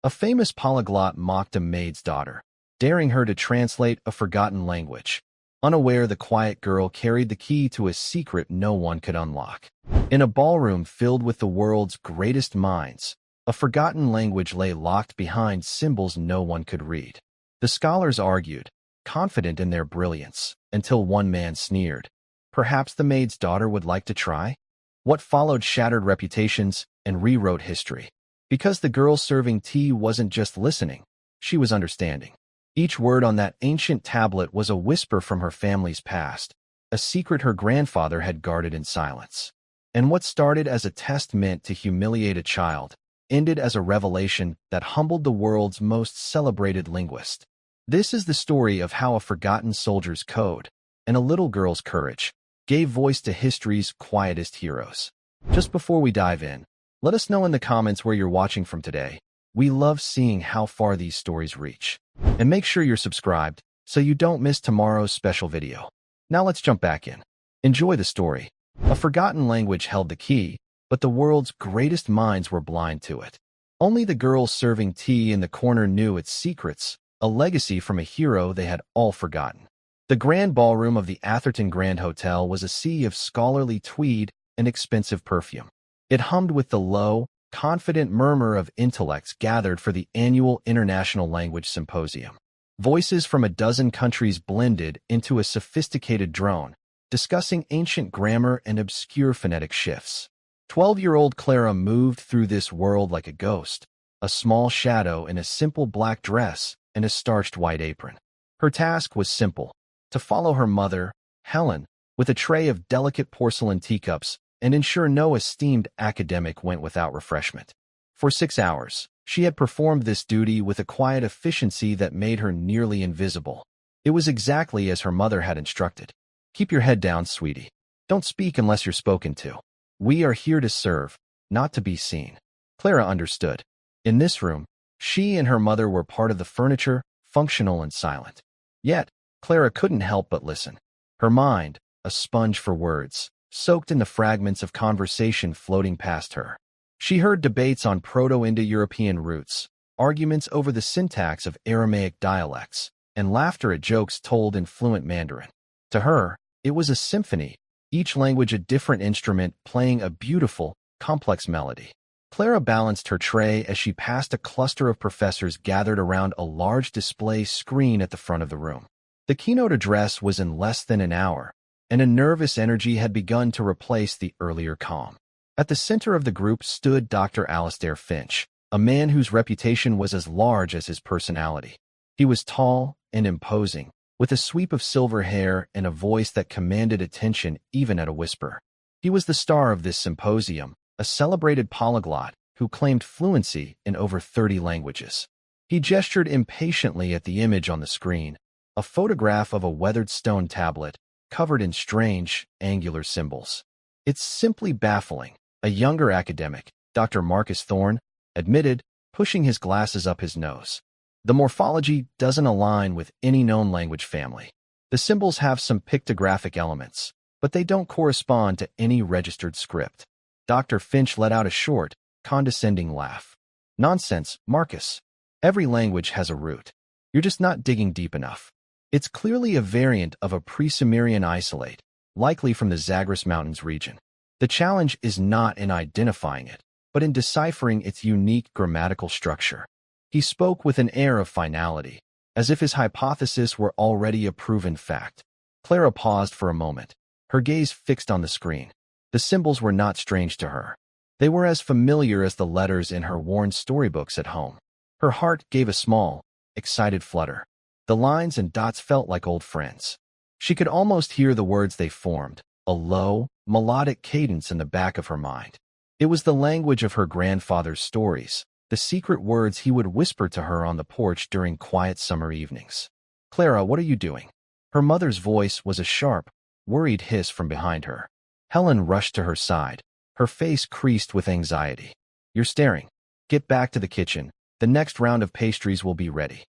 A famous polyglot mocked a maid's daughter, daring her to translate a forgotten language. Unaware, the quiet girl carried the key to a secret no one could unlock. In a ballroom filled with the world's greatest minds, a forgotten language lay locked behind symbols no one could read. The scholars argued, confident in their brilliance, until one man sneered. Perhaps the maid's daughter would like to try? What followed shattered reputations and rewrote history. Because the girl serving tea wasn't just listening, she was understanding. Each word on that ancient tablet was a whisper from her family's past, a secret her grandfather had guarded in silence. And what started as a test meant to humiliate a child ended as a revelation that humbled the world's most celebrated linguist. This is the story of how a forgotten soldier's code and a little girl's courage gave voice to history's quietest heroes. Just before we dive in, let us know in the comments where you're watching from today. We love seeing how far these stories reach. And make sure you're subscribed so you don't miss tomorrow's special video. Now let's jump back in. Enjoy the story. A forgotten language held the key, but the world's greatest minds were blind to it. Only the girl serving tea in the corner knew its secrets, a legacy from a hero they had all forgotten. The grand ballroom of the Atherton Grand Hotel was a sea of scholarly tweed and expensive perfume. It hummed with the low, confident murmur of intellects gathered for the annual International Language Symposium. Voices from a dozen countries blended into a sophisticated drone, discussing ancient grammar and obscure phonetic shifts. 12-year-old Clara moved through this world like a ghost, a small shadow in a simple black dress and a starched white apron. Her task was simple: to follow her mother, Helen, with a tray of delicate porcelain teacups and ensure no esteemed academic went without refreshment. For 6 hours, she had performed this duty with a quiet efficiency that made her nearly invisible. It was exactly as her mother had instructed. Keep your head down, sweetie. Don't speak unless you're spoken to. We are here to serve, not to be seen. Clara understood. In this room, she and her mother were part of the furniture, functional and silent. Yet, Clara couldn't help but listen. Her mind, a sponge for words, soaked in the fragments of conversation floating past her. She heard debates on Proto-Indo-European roots, arguments over the syntax of Aramaic dialects, and laughter at jokes told in fluent Mandarin. To her, it was a symphony, each language a different instrument playing a beautiful, complex melody. Clara balanced her tray as she passed a cluster of professors gathered around a large display screen at the front of the room. The keynote address was in less than an hour, and a nervous energy had begun to replace the earlier calm. At the center of the group stood Dr. Alastair Finch, a man whose reputation was as large as his personality. He was tall and imposing, with a sweep of silver hair and a voice that commanded attention even at a whisper. He was the star of this symposium, a celebrated polyglot who claimed fluency in over 30 languages. He gestured impatiently at the image on the screen, a photograph of a weathered stone tablet covered in strange, angular symbols. It's simply baffling, a younger academic, Dr. Marcus Thorne, admitted, pushing his glasses up his nose. The morphology doesn't align with any known language family. The symbols have some pictographic elements, but they don't correspond to any registered script. Dr. Finch let out a short, condescending laugh. Nonsense, Marcus. Every language has a root. You're just not digging deep enough. It's clearly a variant of a pre-Sumerian isolate, likely from the Zagros Mountains region. The challenge is not in identifying it, but in deciphering its unique grammatical structure. He spoke with an air of finality, as if his hypothesis were already a proven fact. Clara paused for a moment, her gaze fixed on the screen. The symbols were not strange to her. They were as familiar as the letters in her worn storybooks at home. Her heart gave a small, excited flutter. The lines and dots felt like old friends. She could almost hear the words they formed, a low, melodic cadence in the back of her mind. It was the language of her grandfather's stories, the secret words he would whisper to her on the porch during quiet summer evenings. "Clara, what are you doing?" Her mother's voice was a sharp, worried hiss from behind her. Helen rushed to her side, her face creased with anxiety. "You're staring. Get back to the kitchen. The next round of pastries will be ready."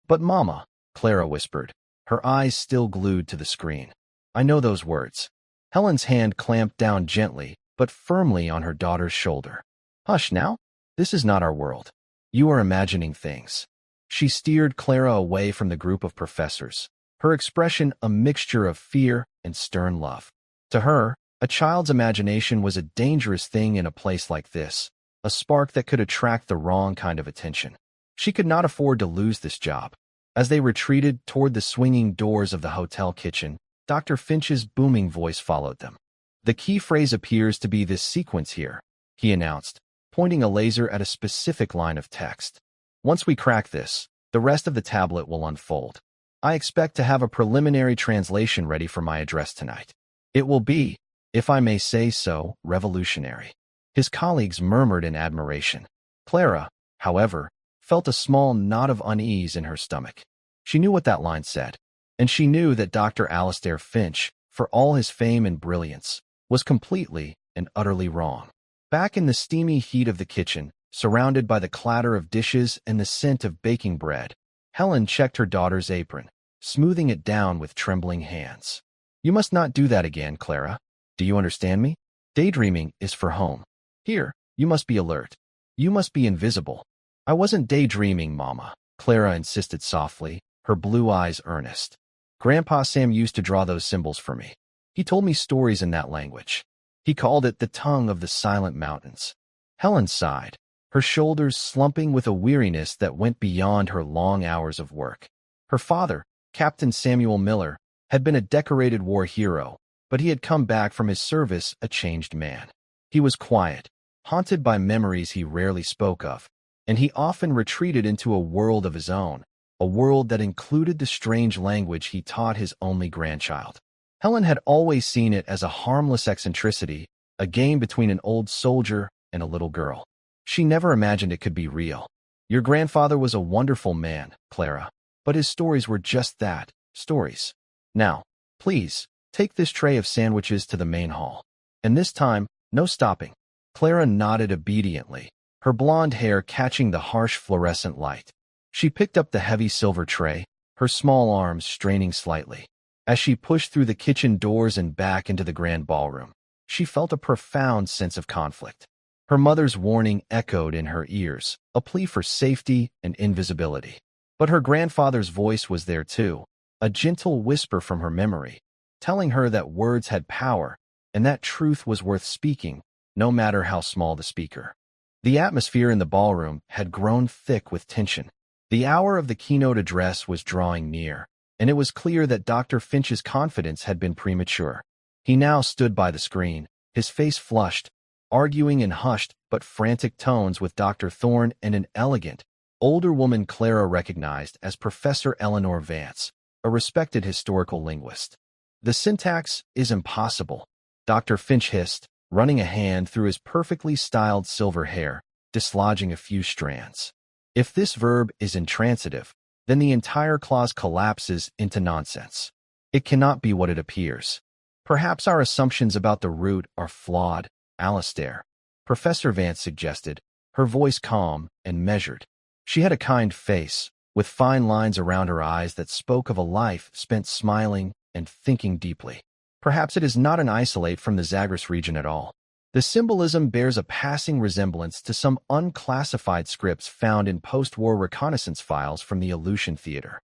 "But Mama," Clara whispered, her eyes still glued to the screen. "I know those words." Helen's hand clamped down gently, but firmly on her daughter's shoulder. "Hush now. This is not our world. You are imagining things. She steered Clara away from the group of professors, her expression a mixture of fear and stern love. To her, a child's imagination was a dangerous thing in a place like this, a spark that could attract the wrong kind of attention. She could not afford to lose this job. As they retreated toward the swinging doors of the hotel kitchen, Dr. Finch's booming voice followed them. The key phrase appears to be this sequence here, he announced, pointing a laser at a specific line of text. Once we crack this, the rest of the tablet will unfold. I expect to have a preliminary translation ready for my address tonight. It will be, if I may say so, revolutionary. His colleagues murmured in admiration. Clara, however, felt a small knot of unease in her stomach. She knew what that line said, and she knew that Dr. Alistair Finch, for all his fame and brilliance, was completely and utterly wrong. Back in the steamy heat of the kitchen, surrounded by the clatter of dishes and the scent of baking bread, Helen checked her daughter's apron, smoothing it down with trembling hands. You must not do that again, Clara. Do you understand me? Daydreaming is for home. Here, you must be alert. You must be invisible. I wasn't daydreaming, Mama, Clara insisted softly, her blue eyes earnest. Grandpa Sam used to draw those symbols for me. He told me stories in that language. He called it the tongue of the silent mountains. Helen sighed, her shoulders slumping with a weariness that went beyond her long hours of work. Her father, Captain Samuel Miller, had been a decorated war hero, but he had come back from his service a changed man. He was quiet, haunted by memories he rarely spoke of, and he often retreated into a world of his own, a world that included the strange language he taught his only grandchild. Helen had always seen it as a harmless eccentricity, a game between an old soldier and a little girl. She never imagined it could be real. Your grandfather was a wonderful man, Clara, but his stories were just that, stories. Now, please, take this tray of sandwiches to the main hall. And this time, no stopping. Clara nodded obediently, her blonde hair catching the harsh fluorescent light. She picked up the heavy silver tray, her small arms straining slightly. As she pushed through the kitchen doors and back into the grand ballroom, she felt a profound sense of conflict. Her mother's warning echoed in her ears, a plea for safety and invisibility. But her grandfather's voice was there too, a gentle whisper from her memory, telling her that words had power and that truth was worth speaking, no matter how small the speaker. The atmosphere in the ballroom had grown thick with tension. The hour of the keynote address was drawing near, and it was clear that Dr. Finch's confidence had been premature. He now stood by the screen, his face flushed, arguing in hushed but frantic tones with Dr. Thorne and an elegant, older woman Clara recognized as Professor Eleanor Vance, a respected historical linguist. The syntax is impossible, Dr. Finch hissed, running a hand through his perfectly styled silver hair, dislodging a few strands. If this verb is intransitive, then the entire clause collapses into nonsense. It cannot be what it appears. Perhaps our assumptions about the root are flawed, Alistair, Professor Vance suggested, her voice calm and measured. She had a kind face, with fine lines around her eyes that spoke of a life spent smiling and thinking deeply. Perhaps it is not an isolate from the Zagros region at all. The symbolism bears a passing resemblance to some unclassified scripts found in post-war reconnaissance files from the Aleutian Theater.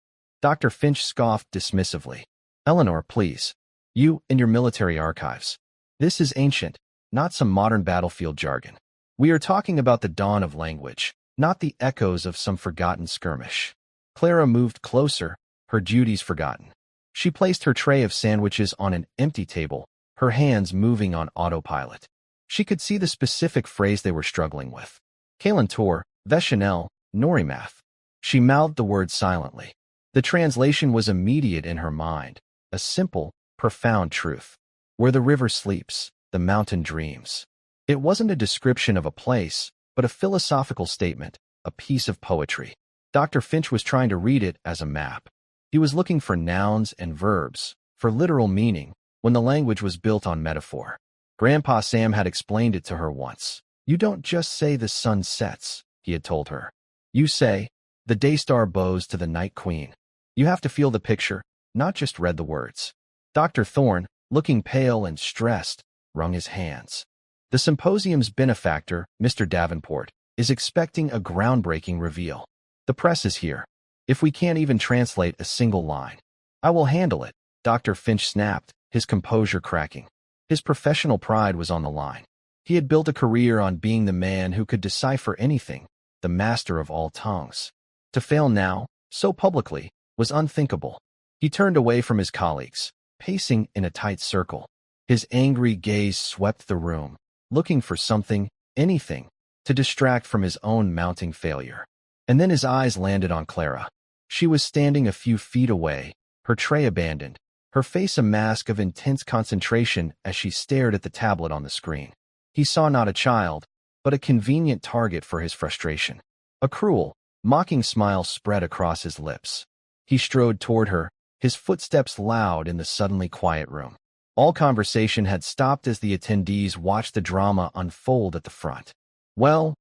Dr. Finch scoffed dismissively. Eleanor, please. You and your military archives. This is ancient, not some modern battlefield jargon. We are talking about the dawn of language, not the echoes of some forgotten skirmish. Clara moved closer, her duties forgotten. She placed her tray of sandwiches on an empty table, her hands moving on autopilot. She could see the specific phrase they were struggling with. Kalantor, Veshanel, Norimath. She mouthed the words silently. The translation was immediate in her mind, a simple, profound truth. Where the river sleeps, the mountain dreams. It wasn't a description of a place, but a philosophical statement, a piece of poetry. Dr. Finch was trying to read it as a map. He was looking for nouns and verbs, for literal meaning, when the language was built on metaphor. Grandpa Sam had explained it to her once. You don't just say the sun sets, he had told her. You say, the day star bows to the night queen. You have to feel the picture, not just read the words. Dr. Thorne, looking pale and stressed, wrung his hands. The symposium's benefactor, Mr. Davenport, is expecting a groundbreaking reveal. The press is here. If we can't even translate a single line, I will handle it, Dr. Finch snapped, his composure cracking. His professional pride was on the line. He had built a career on being the man who could decipher anything, the master of all tongues. To fail now, so publicly, was unthinkable. He turned away from his colleagues, pacing in a tight circle. His angry gaze swept the room, looking for something, anything, to distract from his own mounting failure. And then his eyes landed on Clara. She was standing a few feet away, her tray abandoned, her face a mask of intense concentration as she stared at the tablet on the screen. He saw not a child, but a convenient target for his frustration. A cruel, mocking smile spread across his lips. He strode toward her, his footsteps loud in the suddenly quiet room. All conversation had stopped as the attendees watched the drama unfold at the front. Well,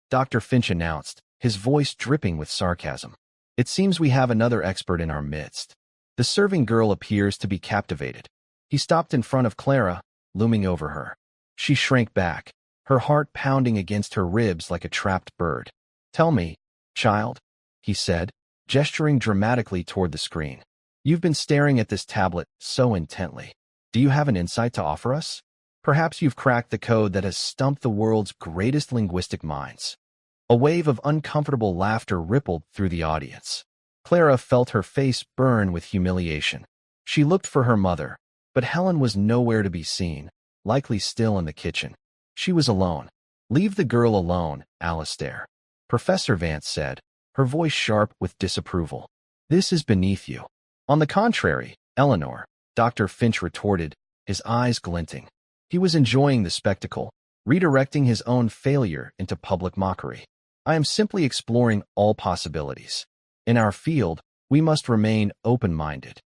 Dr. Finch announced, his voice dripping with sarcasm. It seems we have another expert in our midst. The serving girl appears to be captivated. He stopped in front of Clara, looming over her. She shrank back, her heart pounding against her ribs like a trapped bird. Tell me, child, he said, gesturing dramatically toward the screen. You've been staring at this tablet so intently. Do you have an insight to offer us? Perhaps you've cracked the code that has stumped the world's greatest linguistic minds. A wave of uncomfortable laughter rippled through the audience. Clara felt her face burn with humiliation. She looked for her mother, but Helen was nowhere to be seen, likely still in the kitchen. She was alone. Leave the girl alone, Alistair, Professor Vance said, her voice sharp with disapproval. This is beneath you. On the contrary, Eleanor, Dr. Finch retorted, his eyes glinting. He was enjoying the spectacle, redirecting his own failure into public mockery. I am simply exploring all possibilities. In our field, we must remain open-minded.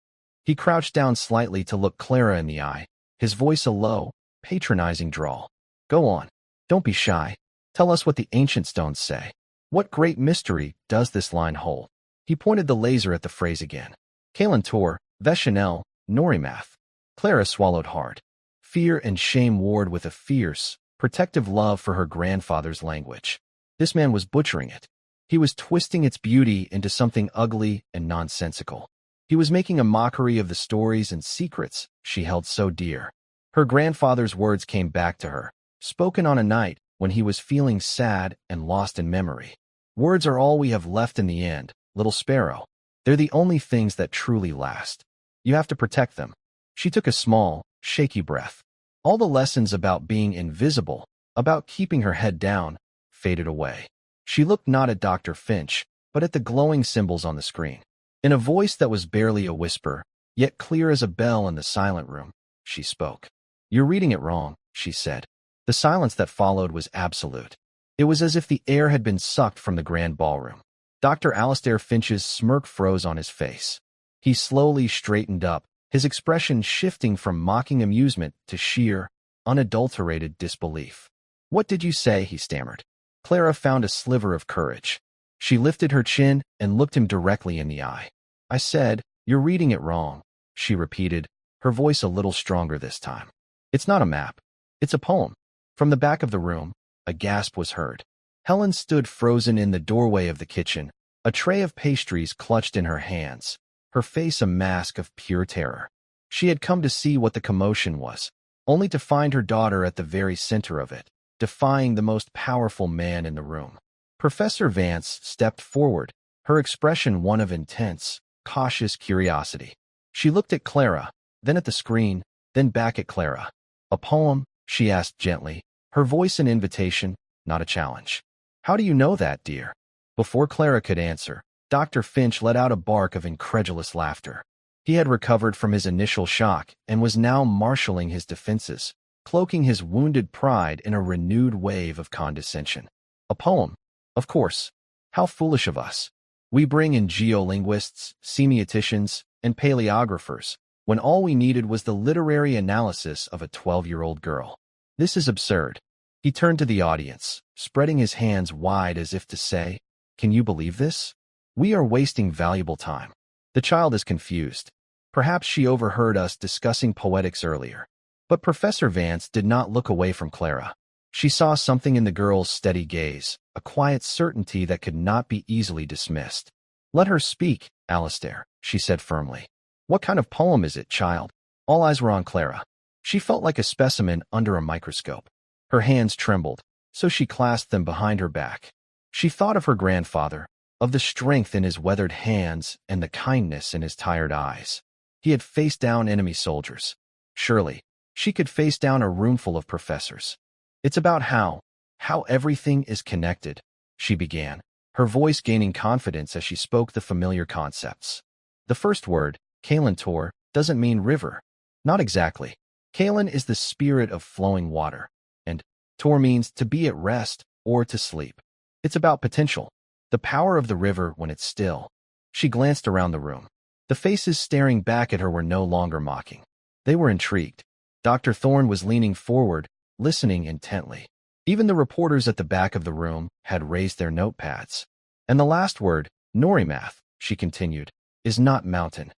He crouched down slightly to look Clara in the eye, his voice a low, patronizing drawl. Go on. Don't be shy. Tell us what the ancient stones say. What great mystery does this line hold? He pointed the laser at the phrase again. Kalantor, Veshanel, Norimath. Clara swallowed hard. Fear and shame warred with a fierce, protective love for her grandfather's language. This man was butchering it. He was twisting its beauty into something ugly and nonsensical. He was making a mockery of the stories and secrets she held so dear. Her grandfather's words came back to her, spoken on a night when he was feeling sad and lost in memory. Words are all we have left in the end, little sparrow. They're the only things that truly last. You have to protect them. She took a small, shaky breath. All the lessons about being invisible, about keeping her head down, faded away. She looked not at Dr. Finch, but at the glowing symbols on the screen. In a voice that was barely a whisper, yet clear as a bell in the silent room, she spoke. You're reading it wrong, she said. The silence that followed was absolute. It was as if the air had been sucked from the grand ballroom. Dr. Alistair Finch's smirk froze on his face. He slowly straightened up, his expression shifting from mocking amusement to sheer, unadulterated disbelief. What did you say? He stammered. Clara found a sliver of courage. She lifted her chin and looked him directly in the eye. I said, you're reading it wrong, she repeated, her voice a little stronger this time. It's not a map. It's a poem. From the back of the room, a gasp was heard. Helen stood frozen in the doorway of the kitchen, a tray of pastries clutched in her hands, her face a mask of pure terror. She had come to see what the commotion was, only to find her daughter at the very center of it, defying the most powerful man in the room. Professor Vance stepped forward, her expression one of intense, cautious curiosity. She looked at Clara, then at the screen, then back at Clara. A poem? She asked gently, her voice an invitation, not a challenge. How do you know that, dear? Before Clara could answer, Dr. Finch let out a bark of incredulous laughter. He had recovered from his initial shock and was now marshaling his defenses, cloaking his wounded pride in a renewed wave of condescension. A poem? Of course. How foolish of us. We bring in geolinguists, semioticians, and paleographers, when all we needed was the literary analysis of a 12-year-old girl. This is absurd. He turned to the audience, spreading his hands wide as if to say, Can you believe this? We are wasting valuable time. The child is confused. Perhaps she overheard us discussing poetics earlier. But Professor Vance did not look away from Clara. She saw something in the girl's steady gaze, a quiet certainty that could not be easily dismissed. "Let her speak, Alistair," she said firmly. "What kind of poem is it, child?" All eyes were on Clara. She felt like a specimen under a microscope. Her hands trembled, so she clasped them behind her back. She thought of her grandfather, of the strength in his weathered hands and the kindness in his tired eyes. He had faced down enemy soldiers. Surely, she could face down a roomful of professors. "It's about how everything is connected," she began, her voice gaining confidence as she spoke the familiar concepts. The first word, Kalantor, doesn't mean river. Not exactly. Kalan is the spirit of flowing water, and Tor means to be at rest or to sleep. It's about potential, the power of the river when it's still. She glanced around the room. The faces staring back at her were no longer mocking. They were intrigued. Dr. Thorne was leaning forward, listening intently. Even the reporters at the back of the room had raised their notepads. "And the last word, Norimath," she continued, "is not mountain.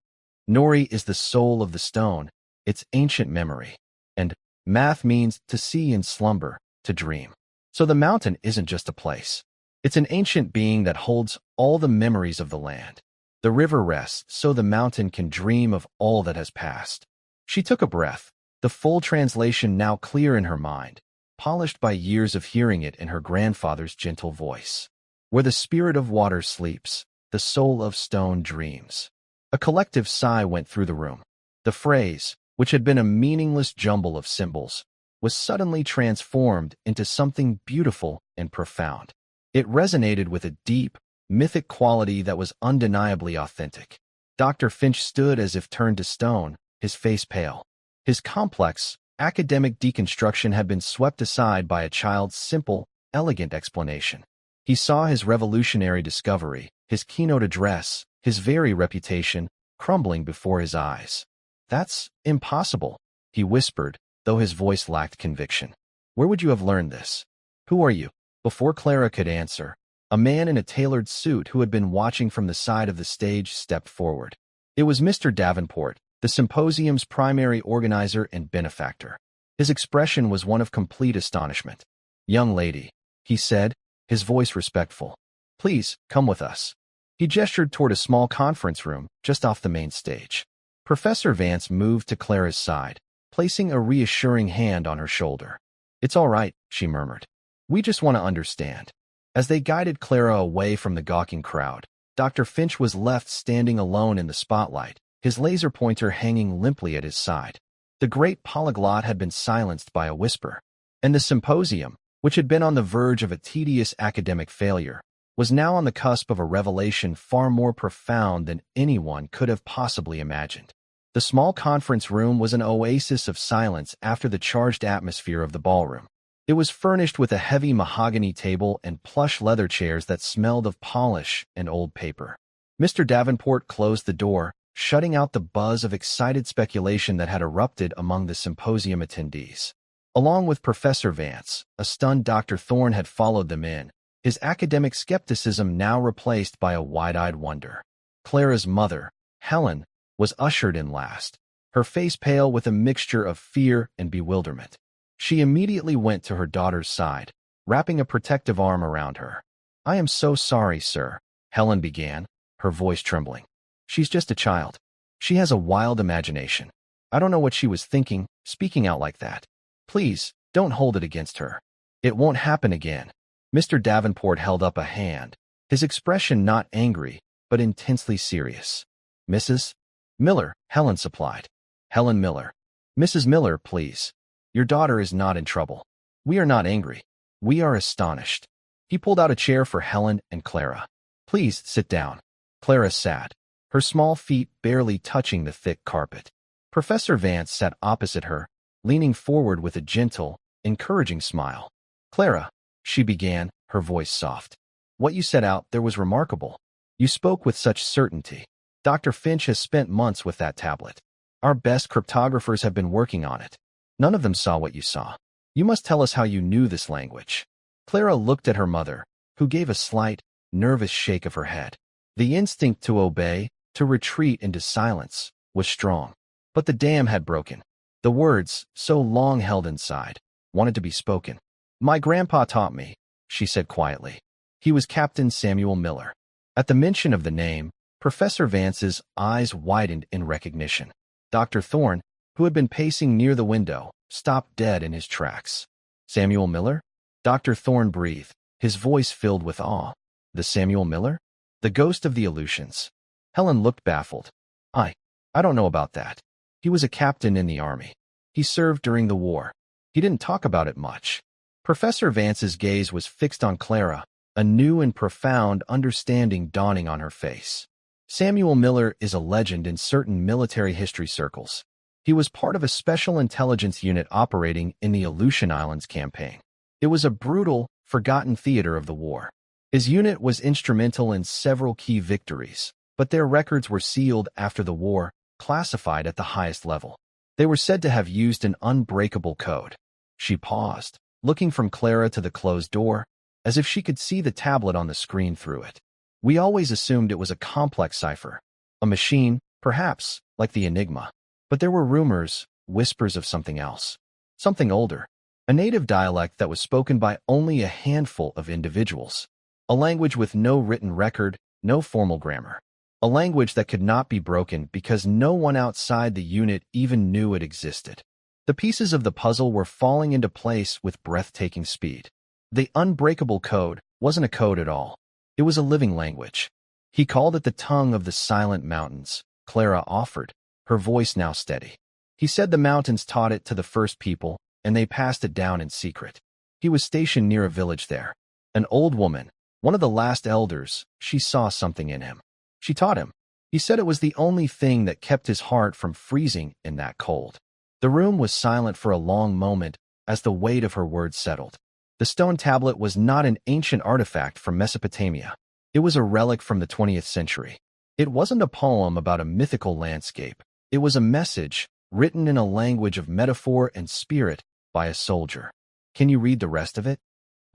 Nori is the soul of the stone, its ancient memory. And math means to see in slumber, to dream. So the mountain isn't just a place. It's an ancient being that holds all the memories of the land. The river rests so the mountain can dream of all that has passed." She took a breath, the full translation now clear in her mind, polished by years of hearing it in her grandfather's gentle voice. "Where the spirit of water sleeps, the soul of stone dreams." A collective sigh went through the room. The phrase, which had been a meaningless jumble of symbols, was suddenly transformed into something beautiful and profound. It resonated with a deep, mythic quality that was undeniably authentic. Dr. Finch stood as if turned to stone, his face pale. His complex, academic deconstruction had been swept aside by a child's simple, elegant explanation. He saw his revolutionary discovery, his keynote address, his very reputation, crumbling before his eyes. "That's impossible," he whispered, though his voice lacked conviction. "Where would you have learned this? Who are you?" Before Clara could answer, a man in a tailored suit who had been watching from the side of the stage stepped forward. It was Mr. Davenport, the symposium's primary organizer and benefactor. His expression was one of complete astonishment. "Young lady," he said, his voice respectful, "please come with us." He gestured toward a small conference room just off the main stage. Professor Vance moved to Clara's side, placing a reassuring hand on her shoulder. "It's all right," she murmured. "We just want to understand." As they guided Clara away from the gawking crowd, Dr. Finch was left standing alone in the spotlight, his laser pointer hanging limply at his side. The great polyglot had been silenced by a whisper, and the symposium, which had been on the verge of a tedious academic failure, was now on the cusp of a revelation far more profound than anyone could have possibly imagined. The small conference room was an oasis of silence after the charged atmosphere of the ballroom. It was furnished with a heavy mahogany table and plush leather chairs that smelled of polish and old paper. Mr. Davenport closed the door, shutting out the buzz of excited speculation that had erupted among the symposium attendees. Along with Professor Vance, a stunned Dr. Thorne had followed them in, his academic skepticism now replaced by a wide-eyed wonder. Clara's mother, Helen, was ushered in last, her face pale with a mixture of fear and bewilderment. She immediately went to her daughter's side, wrapping a protective arm around her. "I am so sorry, sir," Helen began, her voice trembling. "She's just a child. She has a wild imagination. I don't know what she was thinking, speaking out like that. Please, don't hold it against her. It won't happen again." Mr. Davenport held up a hand, his expression not angry, but intensely serious. "Mrs. Miller," Helen supplied. "Helen Miller. Mrs. Miller, please. Your daughter is not in trouble. We are not angry. We are astonished." He pulled out a chair for Helen and Clara. "Please sit down." Clara sat, her small feet barely touching the thick carpet. Professor Vance sat opposite her, leaning forward with a gentle, encouraging smile. "Clara," she began, her voice soft, "what you set out there was remarkable. You spoke with such certainty. Dr. Finch has spent months with that tablet. Our best cryptographers have been working on it. None of them saw what you saw. You must tell us how you knew this language." Clara looked at her mother, who gave a slight, nervous shake of her head. The instinct to obey, to retreat into silence, was strong. But the dam had broken. The words, so long held inside, wanted to be spoken. "My grandpa taught me," she said quietly. He was Captain Samuel Miller. At the mention of the name, Professor Vance's eyes widened in recognition. Dr. Thorne, who had been pacing near the window, stopped dead in his tracks. Samuel Miller? Dr. Thorne breathed, his voice filled with awe. The Samuel Miller? The ghost of the Aleutians. Helen looked baffled. I don't know about that. He was a captain in the army. He served during the war. He didn't talk about it much. Professor Vance's gaze was fixed on Clara, a new and profound understanding dawning on her face. Samuel Miller is a legend in certain military history circles. He was part of a special intelligence unit operating in the Aleutian Islands campaign. It was a brutal, forgotten theater of the war. His unit was instrumental in several key victories, but their records were sealed after the war, classified at the highest level. They were said to have used an unbreakable code. She paused, looking from Clara to the closed door, as if she could see the tablet on the screen through it. We always assumed it was a complex cipher, a machine, perhaps, like the Enigma. But there were rumors, whispers of something else, something older, a native dialect that was spoken by only a handful of individuals, a language with no written record, no formal grammar, a language that could not be broken because no one outside the unit even knew it existed. The pieces of the puzzle were falling into place with breathtaking speed. The unbreakable code wasn't a code at all. It was a living language. He called it the tongue of the silent mountains, Clara offered, her voice now steady. He said the mountains taught it to the first people, and they passed it down in secret. He was stationed near a village there. An old woman, one of the last elders, she saw something in him. She taught him. He said it was the only thing that kept his heart from freezing in that cold. The room was silent for a long moment as the weight of her words settled. The stone tablet was not an ancient artifact from Mesopotamia. It was a relic from the 20th century. It wasn't a poem about a mythical landscape. It was a message, written in a language of metaphor and spirit by a soldier. Can you read the rest of it?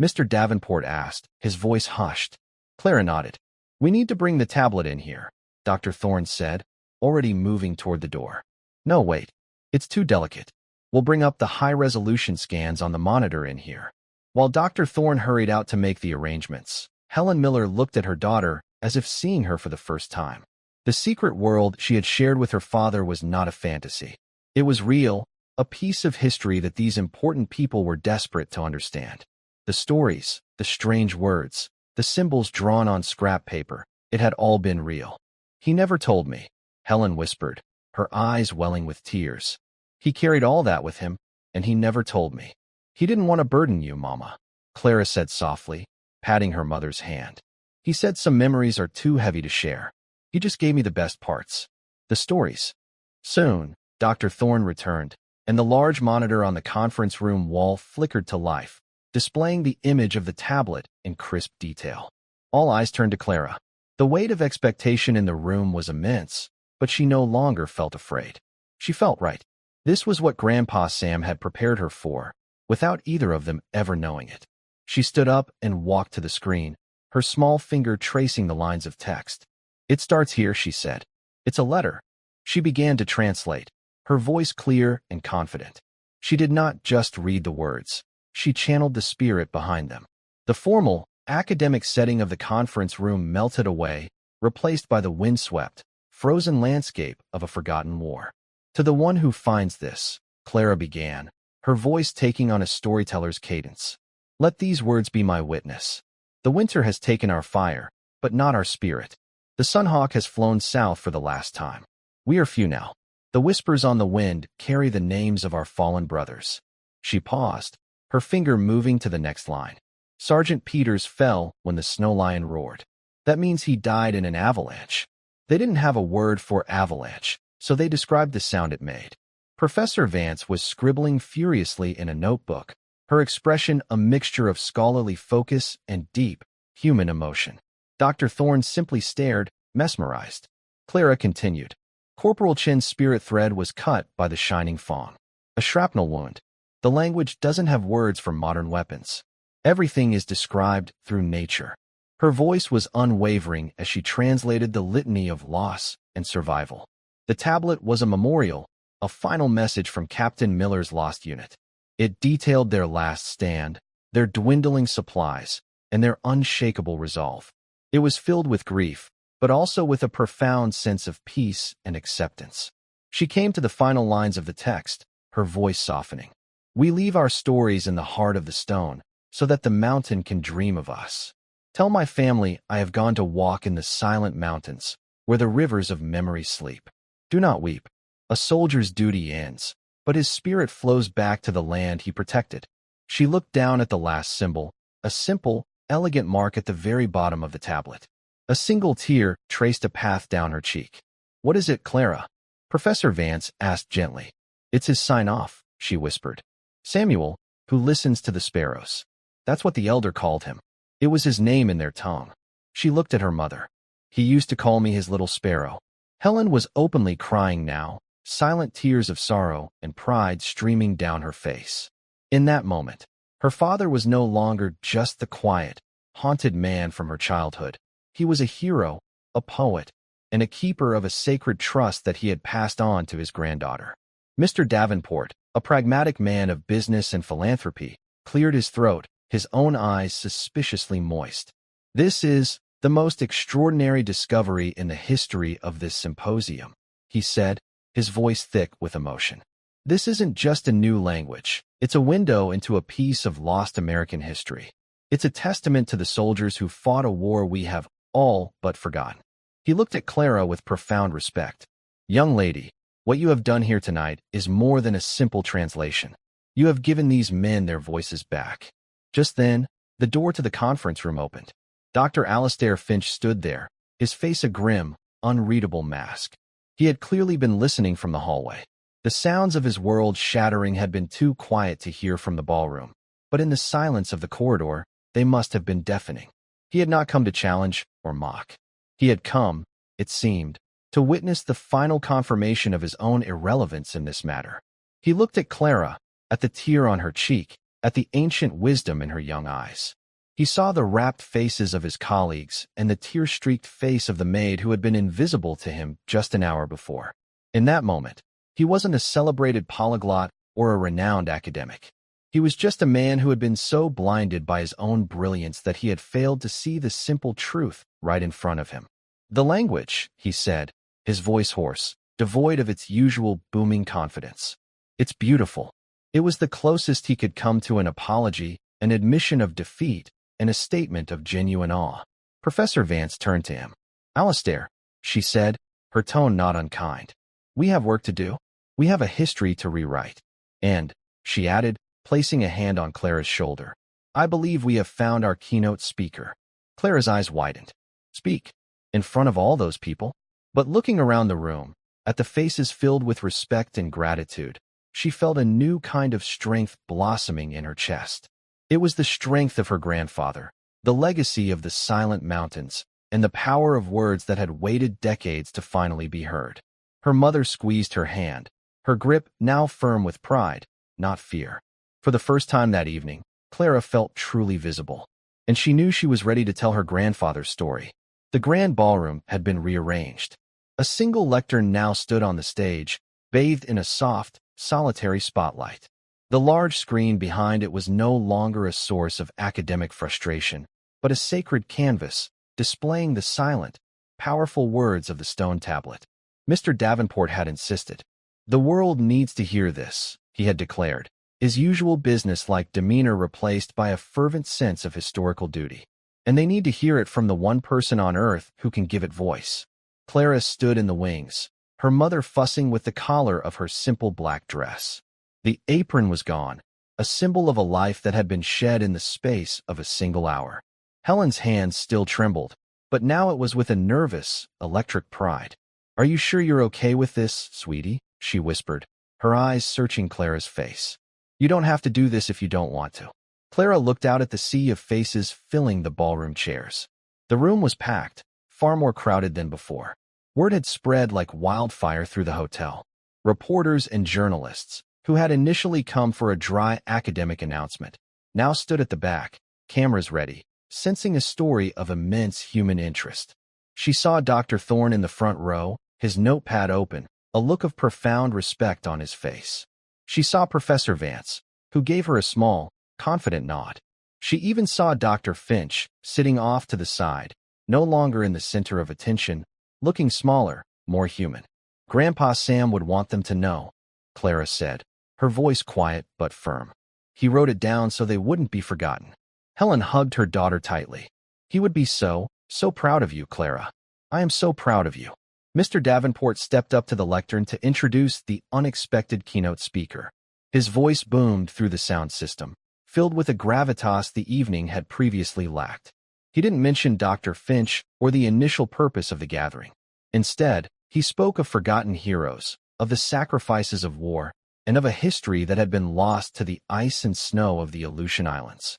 Mr. Davenport asked, his voice hushed. Clara nodded. We need to bring the tablet in here, Dr. Thorne said, already moving toward the door. No, wait. It's too delicate. We'll bring up the high-resolution scans on the monitor in here. While Dr. Thorne hurried out to make the arrangements, Helen Miller looked at her daughter as if seeing her for the first time. The secret world she had shared with her father was not a fantasy. It was real, a piece of history that these important people were desperate to understand. The stories, the strange words, the symbols drawn on scrap paper, it had all been real. He never told me, Helen whispered, her eyes welling with tears. He carried all that with him, and he never told me. He didn't want to burden you, Mama, Clara said softly, patting her mother's hand. He said some memories are too heavy to share. He just gave me the best parts. The stories. Soon, Dr. Thorne returned, and the large monitor on the conference room wall flickered to life, displaying the image of the tablet in crisp detail. All eyes turned to Clara. The weight of expectation in the room was immense, but she no longer felt afraid. She felt right. This was what Grandpa Sam had prepared her for, without either of them ever knowing it. She stood up and walked to the screen, her small finger tracing the lines of text. It starts here, she said. It's a letter. She began to translate, her voice clear and confident. She did not just read the words. She channeled the spirit behind them. The formal, academic setting of the conference room melted away, replaced by the windswept, frozen landscape of a forgotten war. To the one who finds this, Clara began, her voice taking on a storyteller's cadence. Let these words be my witness. The winter has taken our fire, but not our spirit. The Sunhawk has flown south for the last time. We are few now. The whispers on the wind carry the names of our fallen brothers. She paused, her finger moving to the next line. Sergeant Peters fell when the snow lion roared. That means he died in an avalanche. They didn't have a word for avalanche, so they described the sound it made. Professor Vance was scribbling furiously in a notebook, her expression a mixture of scholarly focus and deep, human emotion. Dr. Thorne simply stared, mesmerized. Clara continued. Corporal Chin's spirit thread was cut by the shining fawn. A shrapnel wound. The language doesn't have words for modern weapons. Everything is described through nature. Her voice was unwavering as she translated the litany of loss and survival. The tablet was a memorial, a final message from Captain Miller's lost unit. It detailed their last stand, their dwindling supplies, and their unshakable resolve. It was filled with grief, but also with a profound sense of peace and acceptance. She came to the final lines of the text, her voice softening. We leave our stories in the heart of the stone, so that the mountain can dream of us. Tell my family I have gone to walk in the silent mountains, where the rivers of memory sleep. Do not weep. A soldier's duty ends, but his spirit flows back to the land he protected. She looked down at the last symbol, a simple, elegant mark at the very bottom of the tablet. A single tear traced a path down her cheek. What is it, Clara? Professor Vance asked gently. It's his sign-off, she whispered. Samuel, who listens to the sparrows. That's what the elder called him. It was his name in their tongue. She looked at her mother. He used to call me his little sparrow. Helen was openly crying now, silent tears of sorrow and pride streaming down her face. In that moment, her father was no longer just the quiet, haunted man from her childhood. He was a hero, a poet, and a keeper of a sacred trust that he had passed on to his granddaughter. Mr. Davenport, a pragmatic man of business and philanthropy, cleared his throat, his own eyes suspiciously moist. This is the most extraordinary discovery in the history of this symposium, he said, his voice thick with emotion. This isn't just a new language. It's a window into a piece of lost American history. It's a testament to the soldiers who fought a war we have all but forgotten. He looked at Clara with profound respect. Young lady, what you have done here tonight is more than a simple translation. You have given these men their voices back. Just then, the door to the conference room opened. Dr. Alastair Finch stood there, his face a grim, unreadable mask. He had clearly been listening from the hallway. The sounds of his world shattering had been too quiet to hear from the ballroom, but in the silence of the corridor, they must have been deafening. He had not come to challenge or mock. He had come, it seemed, to witness the final confirmation of his own irrelevance in this matter. He looked at Clara, at the tear on her cheek, at the ancient wisdom in her young eyes. He saw the rapt faces of his colleagues and the tear-streaked face of the maid who had been invisible to him just an hour before. In that moment, he wasn't a celebrated polyglot or a renowned academic. He was just a man who had been so blinded by his own brilliance that he had failed to see the simple truth right in front of him. The language, he said, his voice hoarse, devoid of its usual booming confidence. It's beautiful. It was the closest he could come to an apology, an admission of defeat, and a statement of genuine awe. Professor Vance turned to him. Alastair, she said, her tone not unkind. We have work to do. We have a history to rewrite. And, she added, placing a hand on Clara's shoulder, I believe we have found our keynote speaker. Clara's eyes widened. Speak. In front of all those people? But looking around the room, at the faces filled with respect and gratitude, she felt a new kind of strength blossoming in her chest. It was the strength of her grandfather, the legacy of the silent mountains, and the power of words that had waited decades to finally be heard. Her mother squeezed her hand, her grip now firm with pride, not fear. For the first time that evening, Clara felt truly visible, and she knew she was ready to tell her grandfather's story. The grand ballroom had been rearranged. A single lectern now stood on the stage, bathed in a soft, solitary spotlight. The large screen behind it was no longer a source of academic frustration, but a sacred canvas, displaying the silent, powerful words of the stone tablet. Mr. Davenport had insisted. The world needs to hear this, he had declared, his usual business-like demeanor replaced by a fervent sense of historical duty. And they need to hear it from the one person on earth who can give it voice. Clara stood in the wings, her mother fussing with the collar of her simple black dress. The apron was gone, a symbol of a life that had been shed in the space of a single hour. Helen's hands still trembled, but now it was with a nervous, electric pride. Are you sure you're okay with this, sweetie? She whispered, her eyes searching Clara's face. You don't have to do this if you don't want to. Clara looked out at the sea of faces filling the ballroom chairs. The room was packed, far more crowded than before. Word had spread like wildfire through the hotel. Reporters and journalists, who had initially come for a dry academic announcement, now stood at the back, cameras ready, sensing a story of immense human interest. She saw Dr. Thorne in the front row, his notepad open, a look of profound respect on his face. She saw Professor Vance, who gave her a small, confident nod. She even saw Dr. Finch, sitting off to the side, no longer in the center of attention, looking smaller, more human. Grandpa Sam would want them to know, Clara said, her voice quiet but firm. He wrote it down so they wouldn't be forgotten. Helen hugged her daughter tightly. He would be so proud of you, Clara. I am so proud of you. Mr. Davenport stepped up to the lectern to introduce the unexpected keynote speaker. His voice boomed through the sound system, filled with a gravitas the evening had previously lacked. He didn't mention Dr. Finch or the initial purpose of the gathering. Instead, he spoke of forgotten heroes, of the sacrifices of war, and of a history that had been lost to the ice and snow of the Aleutian Islands.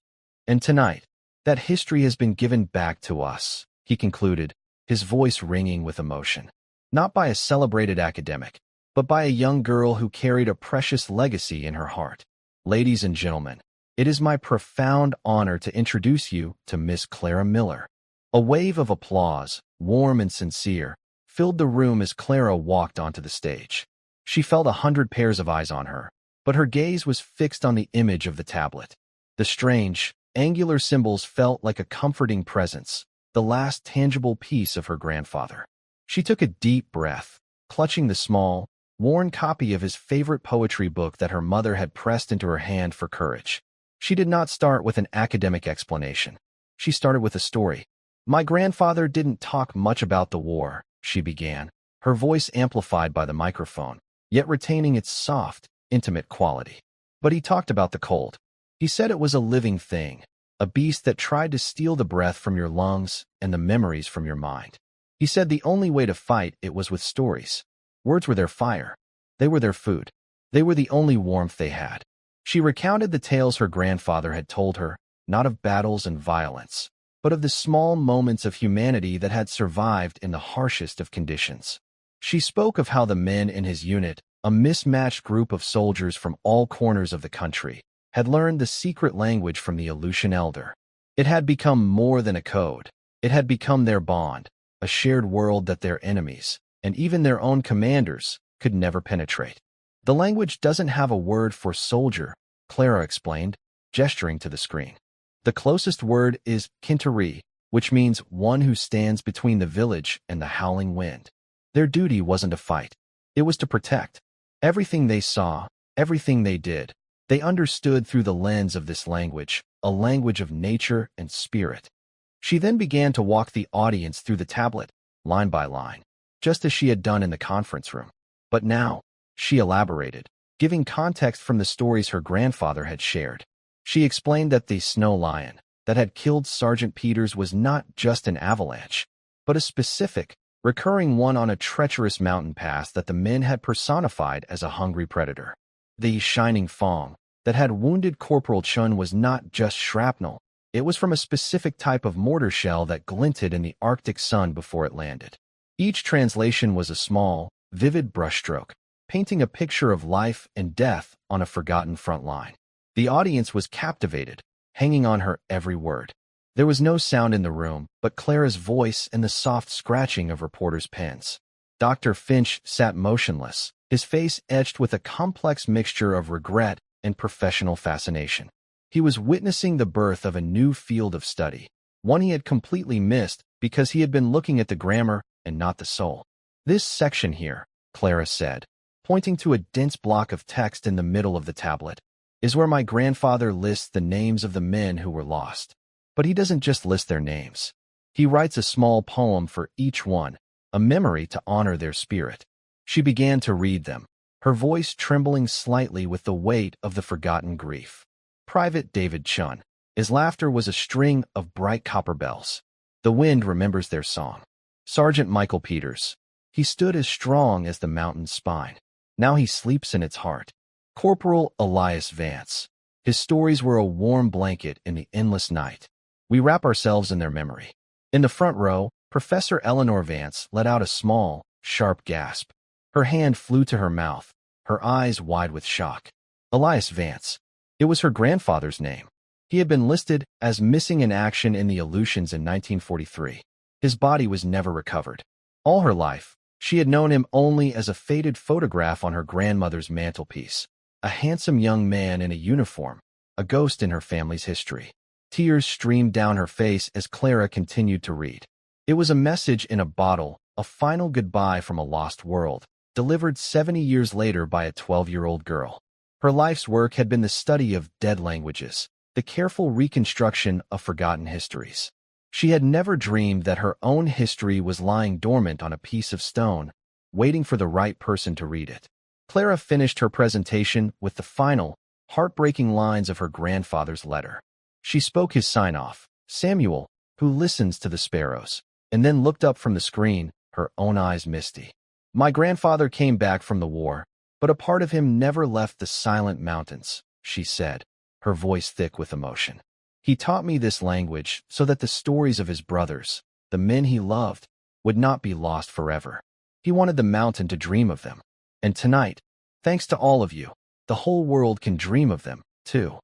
And tonight, that history has been given back to us, he concluded, his voice ringing with emotion. Not by a celebrated academic, but by a young girl who carried a precious legacy in her heart. Ladies and gentlemen, it is my profound honor to introduce you to Miss Clara Miller. A wave of applause, warm and sincere, filled the room as Clara walked onto the stage. She felt 100 pairs of eyes on her, but her gaze was fixed on the image of the tablet. The strange, angular symbols felt like a comforting presence, the last tangible piece of her grandfather. She took a deep breath, clutching the small, worn copy of his favorite poetry book that her mother had pressed into her hand for courage. She did not start with an academic explanation. She started with a story. My grandfather didn't talk much about the war, she began, her voice amplified by the microphone, yet retaining its soft, intimate quality. But he talked about the cold. He said it was a living thing, a beast that tried to steal the breath from your lungs and the memories from your mind. He said the only way to fight it was with stories. Words were their fire. They were their food. They were the only warmth they had. She recounted the tales her grandfather had told her, not of battles and violence, but of the small moments of humanity that had survived in the harshest of conditions. She spoke of how the men in his unit, a mismatched group of soldiers from all corners of the country, had learned the secret language from the Aleutian elder. It had become more than a code. It had become their bond, a shared world that their enemies, and even their own commanders, could never penetrate. The language doesn't have a word for soldier, Clara explained, gesturing to the screen. The closest word is kintari, which means one who stands between the village and the howling wind. Their duty wasn't to fight. It was to protect. Everything they saw, everything they did, they understood through the lens of this language, a language of nature and spirit. She then began to walk the audience through the tablet, line by line, just as she had done in the conference room. But now, she elaborated, giving context from the stories her grandfather had shared. She explained that the snow lion that had killed Sergeant Peters was not just an avalanche, but a specific, recurring one on a treacherous mountain pass that the men had personified as a hungry predator. The shining fong that had wounded Corporal Chun was not just shrapnel. It was from a specific type of mortar shell that glinted in the Arctic sun before it landed. Each translation was a small, vivid brushstroke, painting a picture of life and death on a forgotten front line. The audience was captivated, hanging on her every word. There was no sound in the room but Clara's voice and the soft scratching of reporters' pens. Dr. Finch sat motionless, his face etched with a complex mixture of regret and professional fascination. He was witnessing the birth of a new field of study, one he had completely missed because he had been looking at the grammar and not the soul. This section here, Clara said, pointing to a dense block of text in the middle of the tablet, is where my grandfather lists the names of the men who were lost. But he doesn't just list their names. He writes a small poem for each one, a memory to honor their spirit. She began to read them, her voice trembling slightly with the weight of the forgotten grief. Private David Chun. His laughter was a string of bright copper bells. The wind remembers their song. Sergeant Michael Peters. He stood as strong as the mountain's spine. Now he sleeps in its heart. Corporal Elias Vance. His stories were a warm blanket in the endless night. We wrap ourselves in their memory. In the front row, Professor Eleanor Vance let out a small, sharp gasp. Her hand flew to her mouth, her eyes wide with shock. Elias Vance. It was her grandfather's name. He had been listed as missing in action in the Aleutians in 1943. His body was never recovered. All her life, she had known him only as a faded photograph on her grandmother's mantelpiece, a handsome young man in a uniform, a ghost in her family's history. Tears streamed down her face as Clara continued to read. It was a message in a bottle, a final goodbye from a lost world, delivered 70 years later by a 12-year-old girl. Her life's work had been the study of dead languages, the careful reconstruction of forgotten histories. She had never dreamed that her own history was lying dormant on a piece of stone, waiting for the right person to read it. Clara finished her presentation with the final, heartbreaking lines of her grandfather's letter. She spoke his sign-off, Samuel, who listens to the sparrows, and then looked up from the screen, her own eyes misty. My grandfather came back from the war, but a part of him never left the silent mountains, she said, her voice thick with emotion. He taught me this language so that the stories of his brothers, the men he loved, would not be lost forever. He wanted the mountain to dream of them. And tonight, thanks to all of you, the whole world can dream of them, too.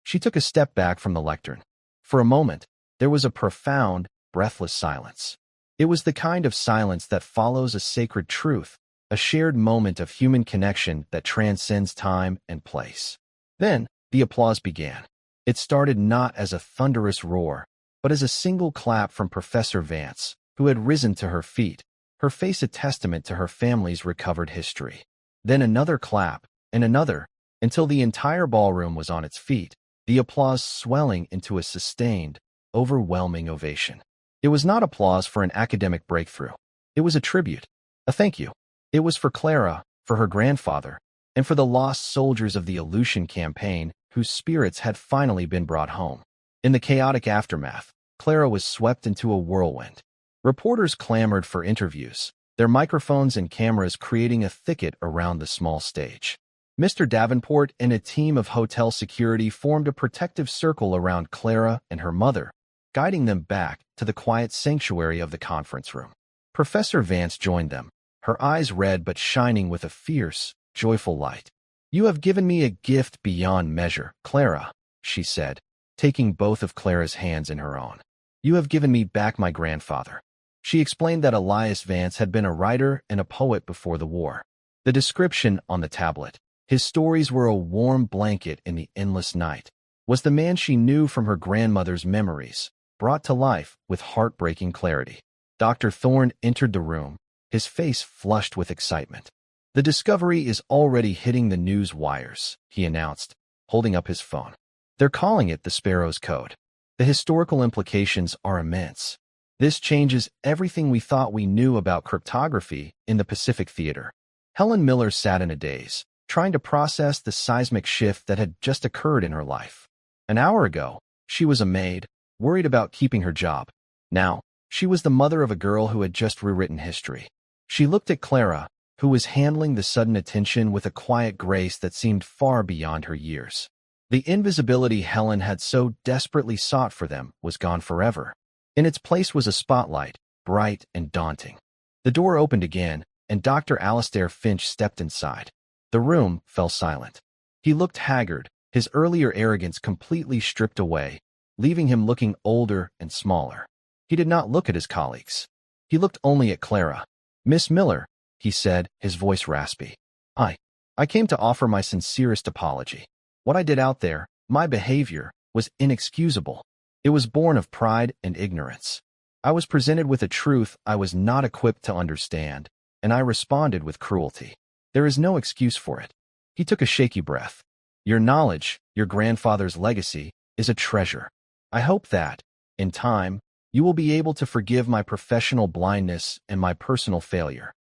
She took a step back from the lectern. For a moment, there was a profound, breathless silence. It was the kind of silence that follows a sacred truth, a shared moment of human connection that transcends time and place. Then, the applause began. It started not as a thunderous roar, but as a single clap from Professor Vance, who had risen to her feet, her face a testament to her family's recovered history. Then another clap, and another, until the entire ballroom was on its feet, the applause swelling into a sustained, overwhelming ovation. It was not applause for an academic breakthrough. It was a tribute, a thank you. It was for Clara, for her grandfather, and for the lost soldiers of the Aleutian campaign whose spirits had finally been brought home. In the chaotic aftermath, Clara was swept into a whirlwind. Reporters clamored for interviews, their microphones and cameras creating a thicket around the small stage. Mr. Davenport and a team of hotel security formed a protective circle around Clara and her mother, guiding them back to the quiet sanctuary of the conference room. Professor Vance joined them, her eyes red but shining with a fierce, joyful light. "You have given me a gift beyond measure, Clara," she said, taking both of Clara's hands in her own. "You have given me back my grandfather." She explained that Elias Vance had been a writer and a poet before the war. The description on the tablet, "His stories were a warm blanket in the endless night," was the man she knew from her grandmother's memories, brought to life with heartbreaking clarity. Dr. Thorne entered the room, his face flushed with excitement. "The discovery is already hitting the news wires," he announced, holding up his phone. "They're calling it the Sparrow's Code. The historical implications are immense. This changes everything we thought we knew about cryptography in the Pacific Theater." Helen Miller sat in a daze, trying to process the seismic shift that had just occurred in her life. An hour ago, she was a maid, worried about keeping her job. Now, she was the mother of a girl who had just rewritten history. She looked at Clara, who was handling the sudden attention with a quiet grace that seemed far beyond her years. The invisibility Helen had so desperately sought for them was gone forever. In its place was a spotlight, bright and daunting. The door opened again, and Dr. Alastair Finch stepped inside. The room fell silent. He looked haggard, his earlier arrogance completely stripped away, leaving him looking older and smaller. He did not look at his colleagues. He looked only at Clara. "Miss Miller," he said, his voice raspy. I came to offer my sincerest apology. What I did out there, my behavior, was inexcusable. It was born of pride and ignorance. I was presented with a truth I was not equipped to understand, and I responded with cruelty. There is no excuse for it." He took a shaky breath. "Your knowledge, your grandfather's legacy, is a treasure. I hope that, in time, you will be able to forgive my professional blindness and my personal failure."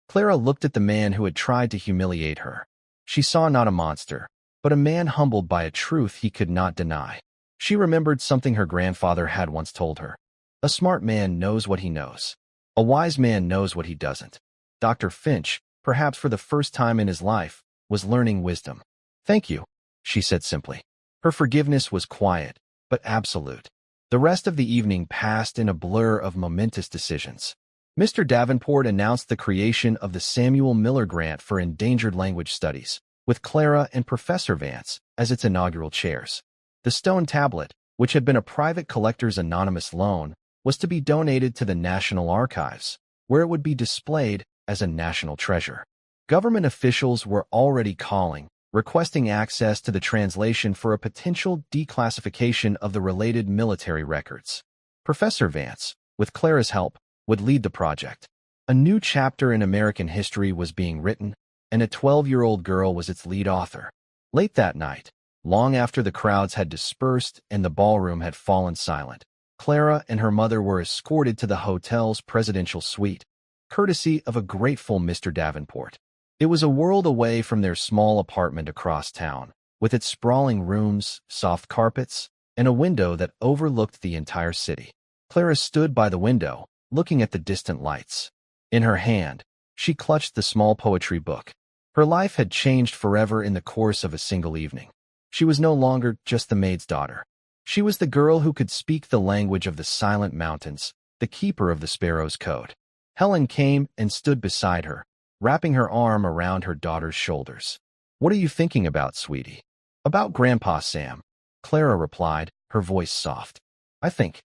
Clara looked at the man who had tried to humiliate her. She saw not a monster, but a man humbled by a truth he could not deny. She remembered something her grandfather had once told her. "A smart man knows what he knows. A wise man knows what he doesn't." Dr. Finch, perhaps for the first time in his life, was learning wisdom. "Thank you," she said simply. Her forgiveness was quiet, but absolute. The rest of the evening passed in a blur of momentous decisions. Mr. Davenport announced the creation of the Samuel Miller Grant for Endangered Language Studies, with Clara and Professor Vance as its inaugural chairs. The stone tablet, which had been a private collector's anonymous loan, was to be donated to the National Archives, where it would be displayed as a national treasure. Government officials were already calling, requesting access to the translation for a potential declassification of the related military records. Professor Vance, with Clara's help, would lead the project. A new chapter in American history was being written, and a 12-year-old girl was its lead author. Late that night, long after the crowds had dispersed and the ballroom had fallen silent, Clara and her mother were escorted to the hotel's presidential suite, courtesy of a grateful Mr. Davenport. It was a world away from their small apartment across town, with its sprawling rooms, soft carpets, and a window that overlooked the entire city. Clara stood by the window, looking at the distant lights. In her hand, she clutched the small poetry book. Her life had changed forever in the course of a single evening. She was no longer just the maid's daughter. She was the girl who could speak the language of the silent mountains, the keeper of the sparrow's code. Helen came and stood beside her, wrapping her arm around her daughter's shoulders. "What are you thinking about, sweetie?" "About Grandpa Sam," Clara replied, her voice soft. I think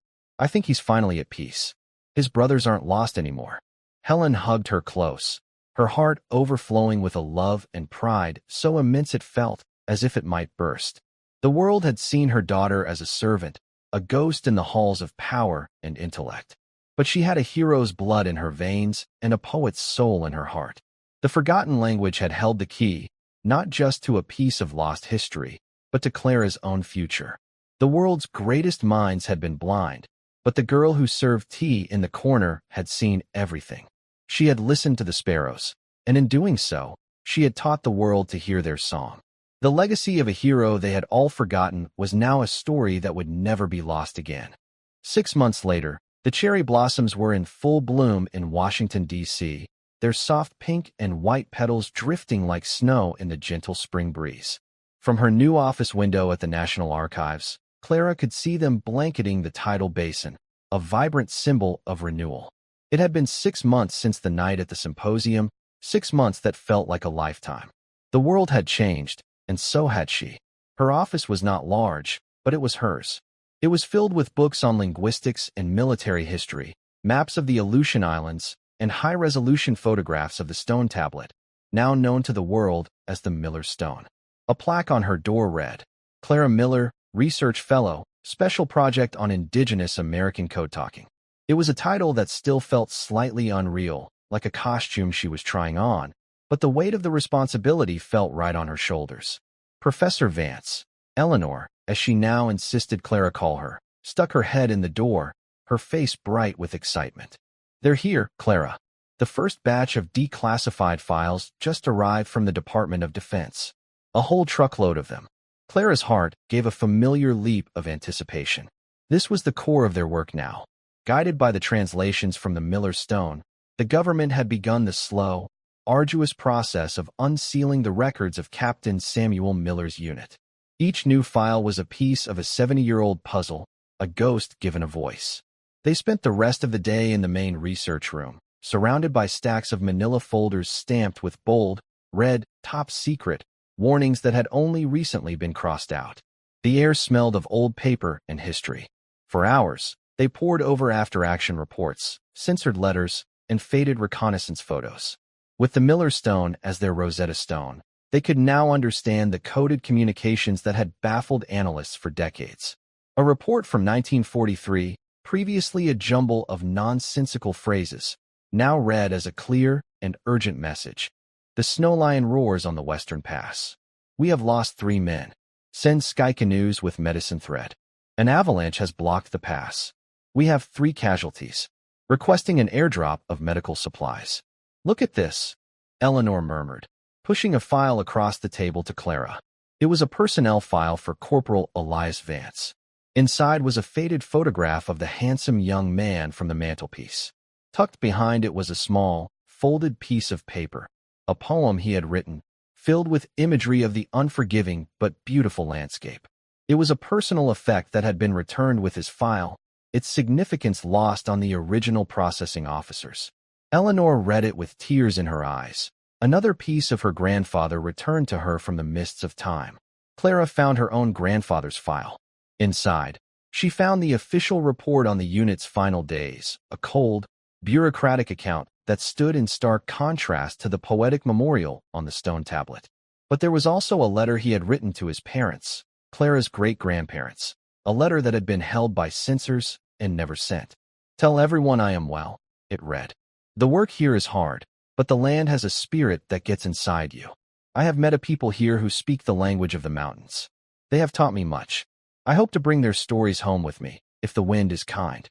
he's finally at peace. His brothers aren't lost anymore." Helen hugged her close, her heart overflowing with a love and pride so immense it felt as if it might burst. The world had seen her daughter as a servant, a ghost in the halls of power and intellect. But she had a hero's blood in her veins and a poet's soul in her heart. The forgotten language had held the key, not just to a piece of lost history, but to Clara's own future. The world's greatest minds had been blind, but the girl who served tea in the corner had seen everything. She had listened to the sparrows, and in doing so, she had taught the world to hear their song. The legacy of a hero they had all forgotten was now a story that would never be lost again. 6 months later, the cherry blossoms were in full bloom in Washington, D.C., their soft pink and white petals drifting like snow in the gentle spring breeze. From her new office window at the National Archives, Clara could see them blanketing the tidal basin, a vibrant symbol of renewal. It had been 6 months since the night at the symposium, 6 months that felt like a lifetime. The world had changed, and so had she. Her office was not large, but it was hers. It was filled with books on linguistics and military history, maps of the Aleutian Islands, and high-resolution photographs of the stone tablet, now known to the world as the Miller Stone. A plaque on her door read, "Clara Miller, Research Fellow, Special Project on Indigenous American Code Talking." It was a title that still felt slightly unreal, like a costume she was trying on, but the weight of the responsibility felt right on her shoulders. Professor Vance, Eleanor, as she now insisted Clara call her, stuck her head in the door, her face bright with excitement. "They're here, Clara. The first batch of declassified files just arrived from the Department of Defense. A whole truckload of them." Clara's heart gave a familiar leap of anticipation. This was the core of their work now. Guided by the translations from the Miller Stone, the government had begun the slow, arduous process of unsealing the records of Captain Samuel Miller's unit. Each new file was a piece of a 70-year-old puzzle, a ghost given a voice. They spent the rest of the day in the main research room, surrounded by stacks of manila folders stamped with bold, red, top secret, warnings that had only recently been crossed out. The air smelled of old paper and history. For hours, they pored over after-action reports, censored letters, and faded reconnaissance photos. With the Miller Stone as their Rosetta Stone, they could now understand the coded communications that had baffled analysts for decades. A report from 1943, previously a jumble of nonsensical phrases, now read as a clear and urgent message. "The snow lion roars on the western pass. We have lost 3 men. Send sky canoes with medicine thread. An avalanche has blocked the pass. We have 3 casualties. Requesting an airdrop of medical supplies." "Look at this," Eleanor murmured, pushing a file across the table to Clara. It was a personnel file for Corporal Elias Vance. Inside was a faded photograph of the handsome young man from the mantelpiece. Tucked behind it was a small, folded piece of paper, a poem he had written, filled with imagery of the unforgiving but beautiful landscape. It was a personal effect that had been returned with his file, its significance lost on the original processing officers. Eleanor read it with tears in her eyes. Another piece of her grandfather returned to her from the mists of time. Clara found her own grandfather's file. Inside, she found the official report on the unit's final days, a cold, bureaucratic account that stood in stark contrast to the poetic memorial on the stone tablet. But there was also a letter he had written to his parents, Clara's great-grandparents, a letter that had been held by censors and never sent. "Tell everyone I am well," it read. "The work here is hard, but the land has a spirit that gets inside you. I have met a people here who speak the language of the mountains. They have taught me much. I hope to bring their stories home with me, if the wind is kind."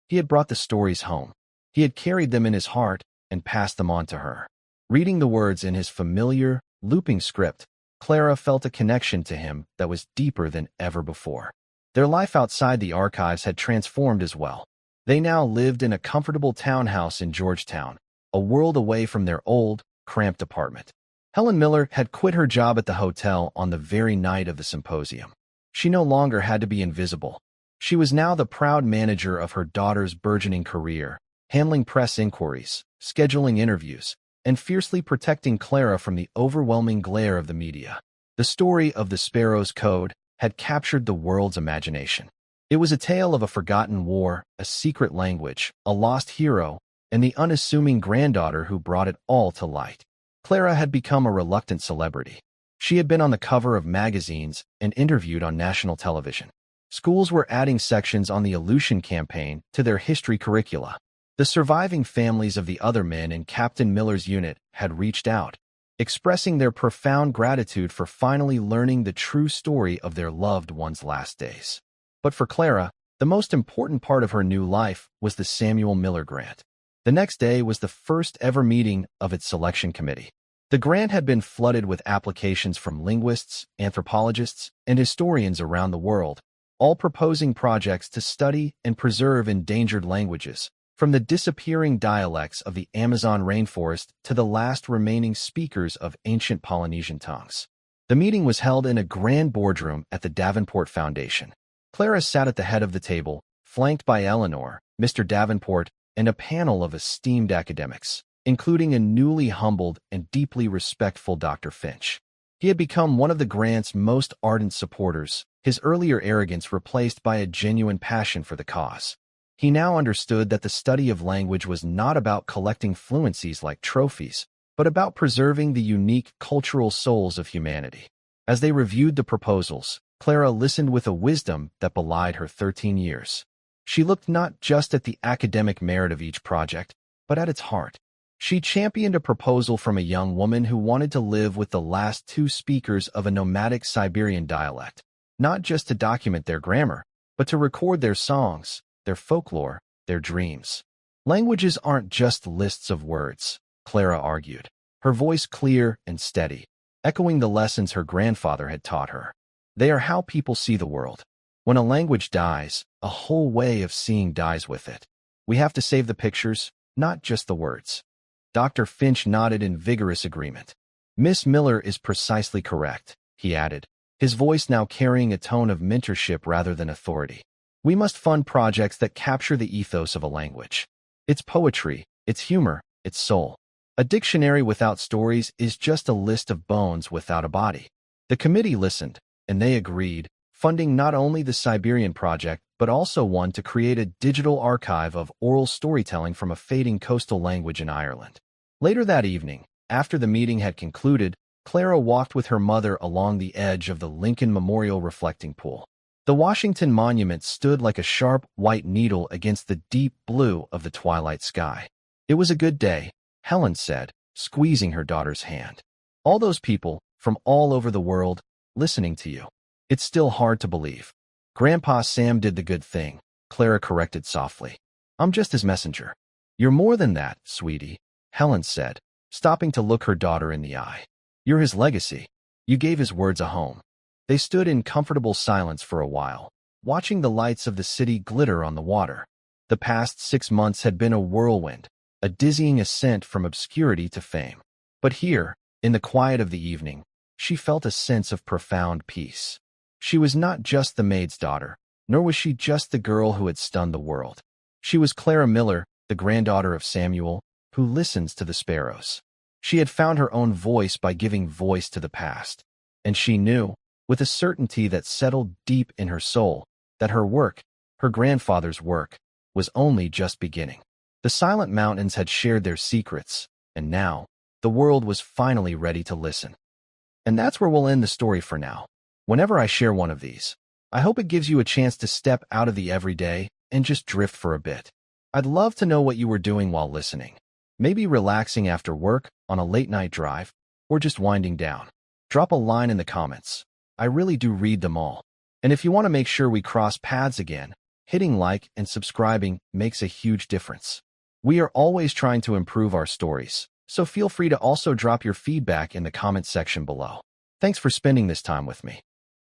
He had brought the stories home. He had carried them in his heart and passed them on to her. Reading the words in his familiar, looping script, Clara felt a connection to him that was deeper than ever before. Their life outside the archives had transformed as well. They now lived in a comfortable townhouse in Georgetown, a world away from their old, cramped apartment. Helen Miller had quit her job at the hotel on the very night of the symposium. She no longer had to be invisible. She was now the proud manager of her daughter's burgeoning career, handling press inquiries, scheduling interviews, and fiercely protecting Clara from the overwhelming glare of the media. The story of the Sparrow's Code had captured the world's imagination. It was a tale of a forgotten war, a secret language, a lost hero, and the unassuming granddaughter who brought it all to light. Clara had become a reluctant celebrity. She had been on the cover of magazines and interviewed on national television. Schools were adding sections on the Aleutian Campaign to their history curricula. The surviving families of the other men in Captain Miller's unit had reached out, expressing their profound gratitude for finally learning the true story of their loved one's last days. But for Clara, the most important part of her new life was the Samuel Miller Grant. The next day was the first ever meeting of its selection committee. The grant had been flooded with applications from linguists, anthropologists, and historians around the world, all proposing projects to study and preserve endangered languages, from the disappearing dialects of the Amazon rainforest to the last remaining speakers of ancient Polynesian tongues. The meeting was held in a grand boardroom at the Davenport Foundation. Clara sat at the head of the table, flanked by Eleanor, Mr. Davenport, and a panel of esteemed academics, including a newly humbled and deeply respectful Dr. Finch. He had become one of the grant's most ardent supporters, his earlier arrogance replaced by a genuine passion for the cause. He now understood that the study of language was not about collecting fluencies like trophies, but about preserving the unique cultural souls of humanity. As they reviewed the proposals, Clara listened with a wisdom that belied her 13 years. She looked not just at the academic merit of each project, but at its heart. She championed a proposal from a young woman who wanted to live with the last two speakers of a nomadic Siberian dialect, not just to document their grammar, but to record their songs, their folklore, their dreams. Languages aren't just lists of words, Clara argued, her voice clear and steady, echoing the lessons her grandfather had taught her. They are how people see the world. When a language dies, a whole way of seeing dies with it. We have to save the pictures, not just the words. Dr. Finch nodded in vigorous agreement. "Miss Miller is precisely correct," he added, his voice now carrying a tone of mentorship rather than authority. "We must fund projects that capture the ethos of a language. Its poetry, its humor, its soul. A dictionary without stories is just a list of bones without a body." The committee listened, and they agreed, funding not only the Siberian project, but also one to create a digital archive of oral storytelling from a fading coastal language in Ireland. Later that evening, after the meeting had concluded, Clara walked with her mother along the edge of the Lincoln Memorial reflecting pool. The Washington Monument stood like a sharp white needle against the deep blue of the twilight sky. "It was a good day," Helen said, squeezing her daughter's hand. "All those people, from all over the world, listening to you. It's still hard to believe." "Grandpa Sam did the good thing," Clara corrected softly. "I'm just his messenger." "You're more than that, sweetie," Helen said, stopping to look her daughter in the eye. "You're his legacy. You gave his words a home." They stood in comfortable silence for a while, watching the lights of the city glitter on the water. The past 6 months had been a whirlwind, a dizzying ascent from obscurity to fame. But here, in the quiet of the evening, she felt a sense of profound peace. She was not just the maid's daughter, nor was she just the girl who had stunned the world. She was Clara Miller, the granddaughter of Samuel, who listens to the sparrows. She had found her own voice by giving voice to the past, and she knew, with a certainty that settled deep in her soul, that her work, her grandfather's work, was only just beginning. The silent mountains had shared their secrets, and now, the world was finally ready to listen. And that's where we'll end the story for now. Whenever I share one of these, I hope it gives you a chance to step out of the everyday and just drift for a bit. I'd love to know what you were doing while listening. Maybe relaxing after work, on a late-night drive, or just winding down. Drop a line in the comments. I really do read them all. And if you want to make sure we cross paths again, hitting like and subscribing makes a huge difference. We are always trying to improve our stories, so feel free to also drop your feedback in the comment section below. Thanks for spending this time with me.